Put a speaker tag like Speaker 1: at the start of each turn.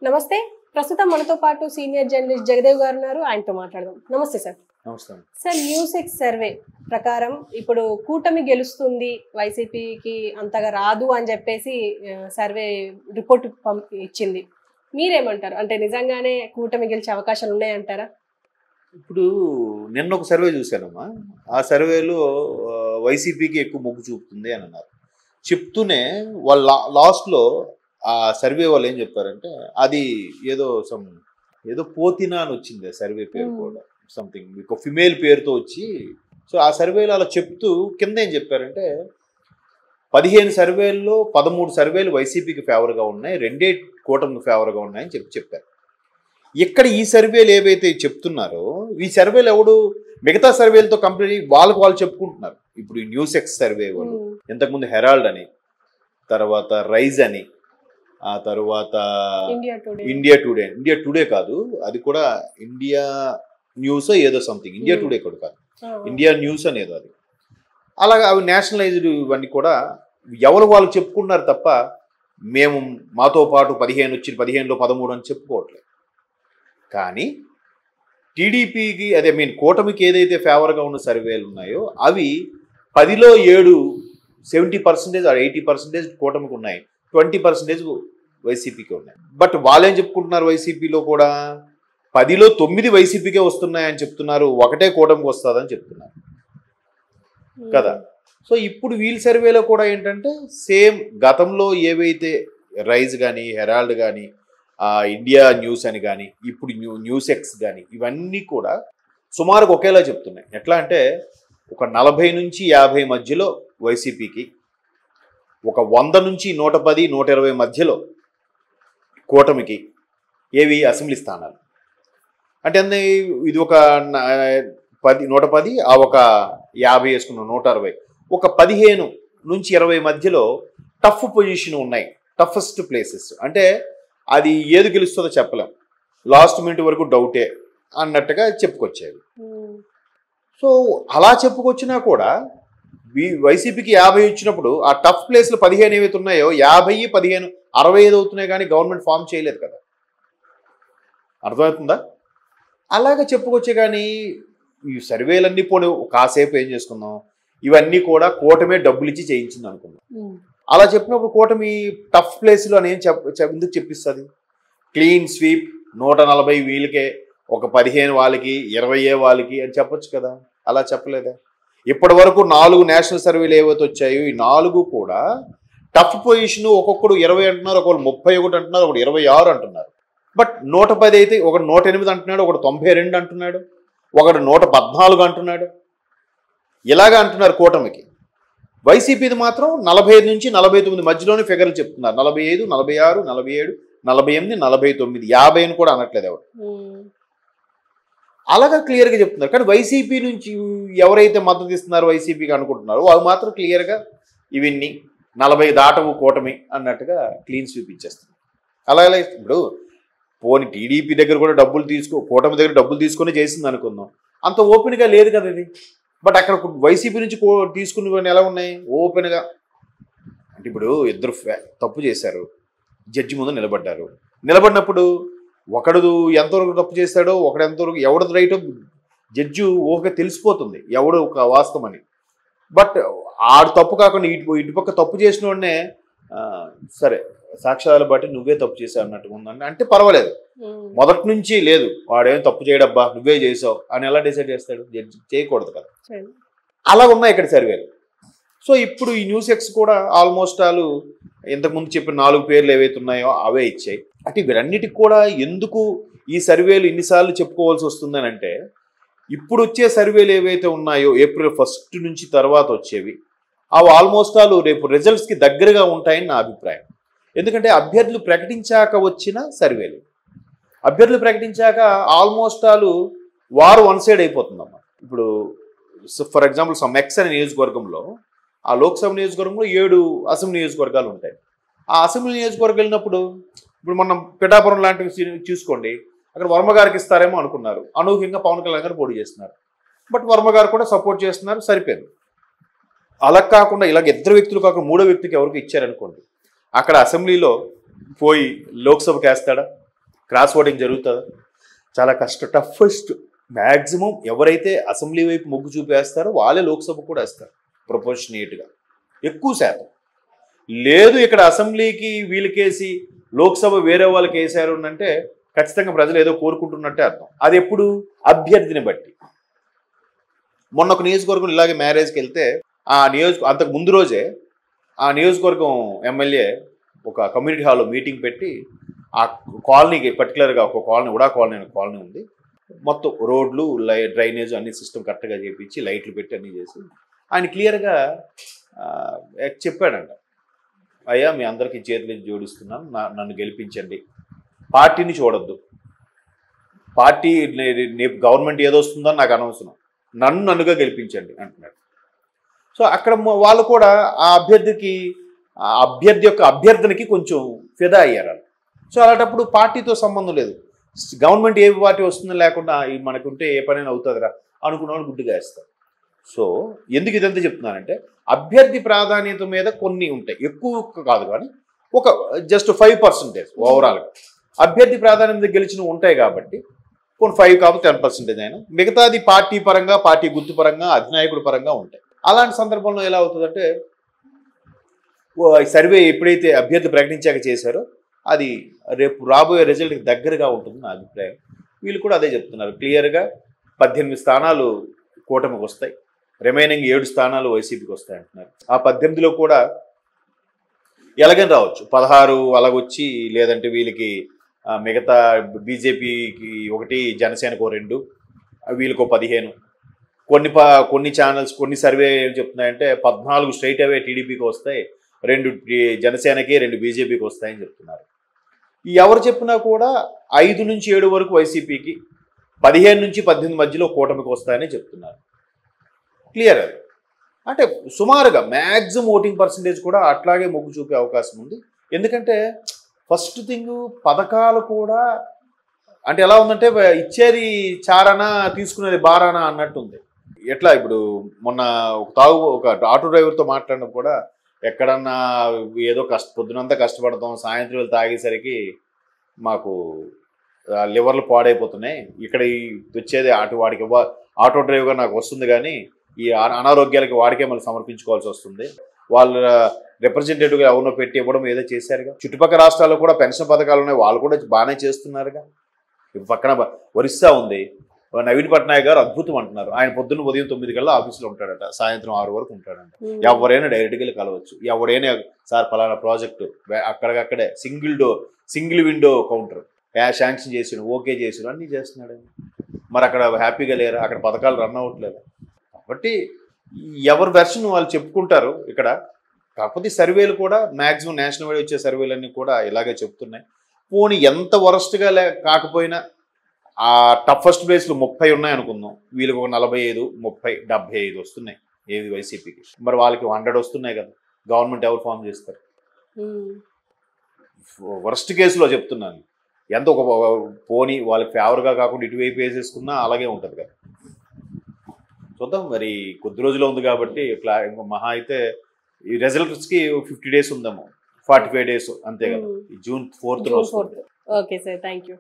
Speaker 1: నమస్తే. ప్రస్తుతం మనతో పాటు సీనియర్ జర్నలిస్ట్ జగదేవ్ గారు ఉన్నారు. ఆయనతో మాట్లాడదాం. నమస్తే సార్.
Speaker 2: నమస్కారం
Speaker 1: సార్, న్యూసెక్స్ సర్వే ప్రకారం ఇప్పుడు కూటమి గెలుస్తుంది, వైసీపీకి అంతగా రాదు అని చెప్పేసి సర్వే రిపోర్ట్ ఇచ్చింది. మీరేమంటారు? అంటే నిజంగానే కూటమి గెలిచే అవకాశాలు ఉన్నాయంటారా?
Speaker 2: ఇప్పుడు నిన్న ఒక సర్వే చూశానమ్మా. ఆ సర్వేలో వైసీపీకి ఎక్కువ మొగ్గు చూపుతుంది అని అన్నారు. చెప్తూనే వాళ్ళ లాస్ట్లో ఆ సర్వే వాళ్ళు ఏం చెప్పారంటే అది ఏదో పోతినా అని వచ్చింది ఆ సర్వే పేరు కూడా, సంథింగ్ ఒక ఫిమేల్ పేరుతో వచ్చి. సో ఆ సర్వేలో అలా చెప్తూ కింద ఏం చెప్పారంటే 15 సర్వేల్లో 13 సర్వేలు వైసీపీకి ఫేవర్గా ఉన్నాయి, 2 కూటమికి ఫేవర్గా ఉన్నాయని చెప్పారు. ఇక్కడ ఈ సర్వేలు ఏవైతే చెప్తున్నారో ఈ సర్వేలు ఎవడు మిగతా సర్వేలతో కంప్లీట్ వాళ్ళు చెప్పుకుంటున్నారు. ఇప్పుడు ఈ న్యూసెక్స్ సర్వే వాళ్ళు ఇంతకుముందు హెరాల్డ్ అని, తర్వాత రైజ్ అని, ఆ తర్వాత ఇండియా టుడే కాదు, అది కూడా ఇండియా న్యూస్ ఏదో సంథింగ్, ఇండియా టుడే కూడా కాదు, ఇండియా న్యూస్ అనేదో అది. అలాగా అవి నేషనలైజ్డ్ ఇవన్నీ కూడా ఎవరు వాళ్ళు చెప్పుకున్నారు తప్ప మేము మాతో పాటు 15 వచ్చి 15లో 13 అని చెప్పుకోవట్లేదు. కానీ టీడీపీకి కూటమికి ఏదైతే ఫేవర్గా ఉన్న సర్వేలు ఉన్నాయో అవి 10లో 7 70% 80% కూటమికి ఉన్నాయి, 20% వైసీపీకి ఉన్నాయి. బట్ వాళ్ళేం చెప్పుకుంటున్నారు, వైసీపీలో కూడా 10లో 9 వైసీపీకే వస్తున్నాయని చెప్తున్నారు, 1 కూటమికి వస్తుందని చెప్తున్నారు కదా. సో ఇప్పుడు వీళ్ళ సర్వేలో కూడా ఏంటంటే సేమ్ గతంలో ఏవైతే రైజ్ కానీ, హెరాల్డ్ కానీ, ఇండియా న్యూస్ అని కానీ, ఇప్పుడు న్యూసెక్స్ కానీ, ఇవన్నీ కూడా సుమారుగా ఒకేలా చెప్తున్నాయి. ఎట్లా అంటే ఒక 40 నుంచి 50 మధ్యలో వైసీపీకి, ఒక 100 నుంచి 110, 120 మధ్యలో కూటమికి ఏవి అసెంబ్లీ స్థానాలు. అంటే ఇది ఒక 110 ఆ ఒక 50 వేసుకున్నాం, 160, ఒక 15 నుంచి 20 మధ్యలో టఫ్ పొజిషన్ ఉన్నాయి, టఫెస్ట్ ప్లేసెస్. అంటే అది ఏది గెలుస్తుందో చెప్పలేం, లాస్ట్ మినిట్ వరకు డౌటే అన్నట్టుగా చెప్పుకొచ్చేది. సో అలా చెప్పుకొచ్చినా కూడా వైసీపీకి 50 వచ్చినప్పుడు ఆ టఫ్ ప్లేస్లు 15 ఏవైతే ఉన్నాయో 50, 15, 65 అవుతున్నాయి, కానీ గవర్నమెంట్ ఫామ్ చేయలేదు కదా. అర్థమవుతుందా? అలాగే చెప్పుకొచ్చే. కానీ ఈ సర్వేలన్నీ పోనీ కాసేపు ఏం చేసుకుందాం, ఇవన్నీ కూడా కూటమే డబ్బులు ఇచ్చి చేయించింది అనుకుందాం. అలా చెప్పినప్పుడు కూటమి టఫ్ ప్లేస్లో అని ఎందుకు చెప్పిస్తుంది? క్లీన్ స్వీప్ 140 వీళ్ళకే, ఒక 15 వాళ్ళకి, 20 వాళ్ళకి అని చెప్పొచ్చు కదా. అలా చెప్పలేదా? ఇప్పటి వరకు 4 నేషనల్ సర్వేలు ఏవైతే వచ్చాయో ఈ 4 కూడా టఫ్ పొజిషన్, ఒక్కొక్కడు 20 అంటున్నారు, ఒకళ్ళు 31 అంటున్నారు, ఒకడు 26 అంటున్నారు. బట్ 110 అయితే ఒకడు 108 అంటున్నాడు, ఒకడు 92 అంటున్నాడు, ఒకడు 114 అంటున్నాడు. ఇలాగా అంటున్నారు కూటమికి. వైసీపీది మాత్రం 45 నుంచి 49 మధ్యలోనే ఫిగర్లు చెప్తున్నారు. 45, 46, 47, 48, 49, 50 కూడా అనట్లేదు ఎవరు. అలాగా క్లియర్గా చెప్తున్నారు. కానీ వైసీపీ నుంచి ఎవరైతే మద్దతు ఇస్తున్నారో వైసీపీకి అనుకుంటున్నారో వాళ్ళు మాత్రం క్లియర్గా ఇవన్నీ 40 దాటవు కూటమి అన్నట్టుగా క్లీన్ స్వీప్ ఇచ్చేస్తున్నారు. అలాగే ఇప్పుడు పోనీ టీడీపీ దగ్గర కూడా కూటమి దగ్గర డబ్బులు తీసుకొని చేసింది అనుకుందాం, అంత ఓపెన్గా లేదు కదా ఇది. బట్ అక్కడ వైసీపీ నుంచి తీసుకుని ఎలా ఉన్నాయి ఓపెన్గా. అంటే ఇప్పుడు ఇద్దరు తప్పు చేశారు, జడ్జి ముందు నిలబడినప్పుడు ఒకడు ఎంతవరకు తప్పు చేశాడో, ఒకడు ఎంతవరకు ఎవడది రైటో జడ్జి ఊహగా తెలిసిపోతుంది ఎవడు ఒక వాస్తవం అని. బట్ ఆడు తప్పు కాకుండా ఇటుపక్క తప్పు చేసిన వాడినే సరే సాక్ష్యాలు బట్టి నువ్వే తప్పు చేసావు అన్నట్టుగా ఉందని అంటే పర్వాలేదు. మొదటి నుంచి లేదు వాడేం తప్పు చేయడబ్బా నువ్వే చేసావు అని ఎలా డిసైడ్ చేస్తాడు జడ్జి? చేయకూడదు కదా. అలా ఉన్నాయి ఇక్కడ సర్వేలు. సో ఇప్పుడు ఈ న్యూసెక్స్ కూడా ఆల్మోస్ట్ వాళ్ళు ఇంతకుముందు చెప్పిన 4 పేర్లు ఏవైతే ఉన్నాయో అవే ఇచ్చాయి. అంటే వీరన్నిటికి కూడా ఎందుకు ఈ సర్వేలు ఇన్నిసార్లు చెప్పుకోవాల్సి వస్తుందని అంటే, ఇప్పుడు వచ్చే సర్వేలు ఏవైతే ఉన్నాయో April 1 నుంచి తర్వాత వచ్చేవి అవి ఆల్మోస్ట్ వాళ్ళు రేపు రిజల్ట్స్కి దగ్గరగా ఉంటాయని నా అభిప్రాయం. ఎందుకంటే అభ్యర్థులు ప్రకటించాక వచ్చిన సర్వేలు, అభ్యర్థులు ప్రకటించాక ఆల్మోస్ట్ వాళ్ళు వారు వన్ సైడ్ అయిపోతుందమ్మా. ఇప్పుడు ఫర్ ఎగ్జాంపుల్ ఎక్స్ అనే నియోజకవర్గంలో, ఆ లోక్సభ నియోజకవర్గంలో 7 అసెంబ్లీ నియోజకవర్గాలు ఉంటాయి. ఆ అసెంబ్లీ నియోజకవర్గం వెళ్ళినప్పుడు ఇప్పుడు మనం పిఠాపురం లాంటివి చూసుకోండి, అక్కడ వర్మ గారికి ఇస్తారేమో అనుకున్నారు, అనూహ్యంగా పవన్ కళ్యాణ్ గారు పోటీ చేస్తున్నారు. బట్ వర్మ గారు కూడా సపోర్ట్ చేస్తున్నారు, సరిపోయింది. అలా కాకుండా ఇలాగ ఇద్దరు వ్యక్తులు కాకుండా 3వ వ్యక్తికి ఎవరికి ఇచ్చారనుకోండి, అక్కడ అసెంబ్లీలో పోయి లోక్సభకి వేస్తాడా? క్రాస్ ఓటింగ్ జరుగుతుందా? చాలా టఫెస్ట్. మ్యాక్సిమం ఎవరైతే అసెంబ్లీ వైపు మొగ్గు చూపేస్తారో వాళ్ళే లోక్సభ కూడా వేస్తారు ప్రొపోర్షనేట్గా, ఎక్కువ శాతం. లేదు ఇక్కడ అసెంబ్లీకి వీళ్ళకేసి లోక్సభ వేరే వాళ్ళకి వేసారు అంటే ఖచ్చితంగా ప్రజలు ఏదో కోరుకుంటున్నట్టే అర్థం. అది ఎప్పుడు? అభ్యర్థిని బట్టి. మొన్న ఒక నియోజకవర్గం ఇలాగే మ్యారేజ్కి వెళ్తే అంతకు ముందు రోజే ఆ నియోజకవర్గం ఎమ్మెల్యే ఒక కమ్యూనిటీ హాల్లో మీటింగ్ పెట్టి ఆ కాలనీకి పర్టికులర్గా ఒక కాలనీ, ఉడా కాలనీ అనే కాలనీ ఉంది, మొత్తం రోడ్లు డ్రైనేజ్ అన్ని సిస్టమ్ కరెక్ట్గా చేయించి లైట్లు పెట్టి అన్నీ చేసి ఆయన క్లియర్గా చెప్పాడంట, అయ్యా మీ అందరికీ చేతులు జోడిస్తున్నాను, నన్ను గెలిపించండి, పార్టీని చూడొద్దు, పార్టీ గవర్నమెంట్ ఏదొస్తుందో నాకు అనవసరం, నన్నుగా గెలిపించండి అంటున్నాడు. సో అక్కడ వాళ్ళు కూడా ఆ అభ్యర్థి యొక్క అభ్యర్థనకి కొంచెం ఫిదా అయ్యారు. సో అలాంటప్పుడు పార్టీతో సంబంధం లేదు, గవర్నమెంట్ ఏ పార్టీ వస్తుందో లేకుండా మనకుంటే ఏ పనైనా అవుతుందిరా అనుకున్న వాళ్ళు గుడ్డుగా వేస్తారు. సో ఎందుకు ఇదంతా చెప్తున్నానంటే అభ్యర్థి ప్రాధాన్యత మీద కొన్ని ఉంటాయి, ఎక్కువ కాదు కానీ ఒక జస్ట్ 5% ఓవరాల్గా అభ్యర్థి ప్రాధాన్యత గెలిచిన ఉంటాయి కాబట్టి కొన్ని 5 కాబట్టి 10% అయినా మిగతాది పార్టీ పరంగా, పార్టీ గుర్తు పరంగా, అధినాయకుడి పరంగా ఉంటాయి. అలాంటి సందర్భంలో ఎలా అవుతుందంటే సర్వే ఎప్పుడైతే అభ్యర్థి ప్రకటించాక చేశారో అది రేపు రాబోయే రిజల్ట్కి దగ్గరగా ఉంటుంది నా అభిప్రాయం. వీళ్ళు కూడా అదే చెప్తున్నారు క్లియర్గా, 18 స్థానాలు కూటమికి వస్తాయి, రిమైనింగ్ 7 స్థానాలు వైసీపీకి వస్తాయి అంటున్నారు. ఆ 18లో కూడా ఎలాగని రావచ్చు, 16 అలాగొచ్చి, లేదంటే వీళ్ళకి మిగతా బీజేపీకి 1, జనసేనకు 2, వీళ్ళకో 15. కొన్ని ఛానల్స్ కొన్ని సర్వే ఏం చెప్తున్నాయంటే 14 స్ట్రైట్ అవే టీడీపీకి వస్తాయి, 2 జనసేనకి, 2 బీజేపీకి వస్తాయని చెప్తున్నారు. ఎవరు చెప్పినా కూడా 5 నుంచి 7 వరకు వైసీపీకి, 15 నుంచి 18 మధ్యలో కూటమికి వస్తాయని చెప్తున్నారు. క్లియర్ అది. అంటే సుమారుగా మ్యాక్సిమం ఓటింగ్ పర్సంటేజ్ కూడా అట్లాగే మొగ్గు చూపే అవకాశం ఉంది. ఎందుకంటే ఫస్ట్ థింగ్ పథకాలు కూడా అంటే ఎలా ఉందంటే ఇచ్చేది చారానా తీసుకునేది బారానా అన్నట్టుంది. ఎట్లా ఇప్పుడు మొన్న ఒక ఆటో డ్రైవర్తో మాట్లాడినప్పుడు కూడా ఎక్కడన్నా ఏదో పొద్దునంతా కష్టపడతాం, సాయంత్రం వెళ్ళి తాగేసరికి మాకు లివర్లు పాడైపోతున్నాయి, ఇక్కడ వచ్చేది వాడికి ఆటో డ్రైవర్గా నాకు వస్తుంది కానీ ఈ అనారోగ్యాలకి వాడికే మళ్ళీ సమర్పించుకోవాల్సి వస్తుంది, వాళ్ళ రిప్రజెంటేటివ్గా ఎవరినో పెట్టి ఇవ్వడం ఏదో చేశారుగా. చుట్టుపక్కల రాష్ట్రాల్లో కూడా పెన్షన్ పథకాలు ఉన్నాయి, వాళ్ళు కూడా బాగానే చేస్తున్నారుగా. ఇప్పుడు పక్కన ఒరిస్సా ఉంది, నవీన్ పట్నాయక్ గారు అద్భుతం అంటున్నారు, ఆయన పొద్దున్న ఉదయం 9 కల్లా ఆఫీసులో ఉంటాడట, సాయంత్రం 6 వరకు ఉంటాడంట. ఎవరైనా డైరెక్ట్గా వెళ్ళి కలవచ్చు, ఎవరైనా సార్ ఫలానా ప్రాజెక్టు అక్కడికక్కడే సింగిల్ విండో కౌంటర్ శాంక్షన్ చేసాడు, ఓకే చేసాడు, అన్నీ చేస్తున్నాడు. మరి అక్కడ హ్యాపీగా లేరా, అక్కడ పథకాలు రన్ అవ్వట్లేదు. కాబట్టి ఎవరి వెర్షన్ వాళ్ళు చెప్పుకుంటారు ఇక్కడ. కాకపోతే సర్వేలు కూడా మ్యాక్సిమం నేషనల్ వైడ్ వచ్చే సర్వేలన్నీ కూడా ఇలాగే చెప్తున్నాయి. పోనీ ఎంత వరస్ట్గా కాకపోయినా ఆ టఫెస్ట్ ప్లేస్లు 30 ఉన్నాయి అనుకుందాం, వీళ్ళకి ఒక 45, 30, 75 వస్తున్నాయి ఏది వైసీపీకి. మరి వాళ్ళకి 100 వస్తున్నాయి కదా, గవర్నమెంట్ ఎవరు ఫామ్ చేస్తారు? వరస్ట్ కేసులో చెప్తున్నాను. ఎంత ఒక పోనీ వాళ్ళకి ఫేవర్గా కాకుండా ఇటువైపు వేసేసుకున్నా అలాగే ఉంటుంది కదా. చూద్దాం, మరి కొద్ది రోజులు ఉంది కాబట్టి మహా అయితే ఈ రిజల్ట్స్కి 50 days ఉందేమో, 45 days అంతే కదా, June 4th.
Speaker 1: Okay sir, thank you.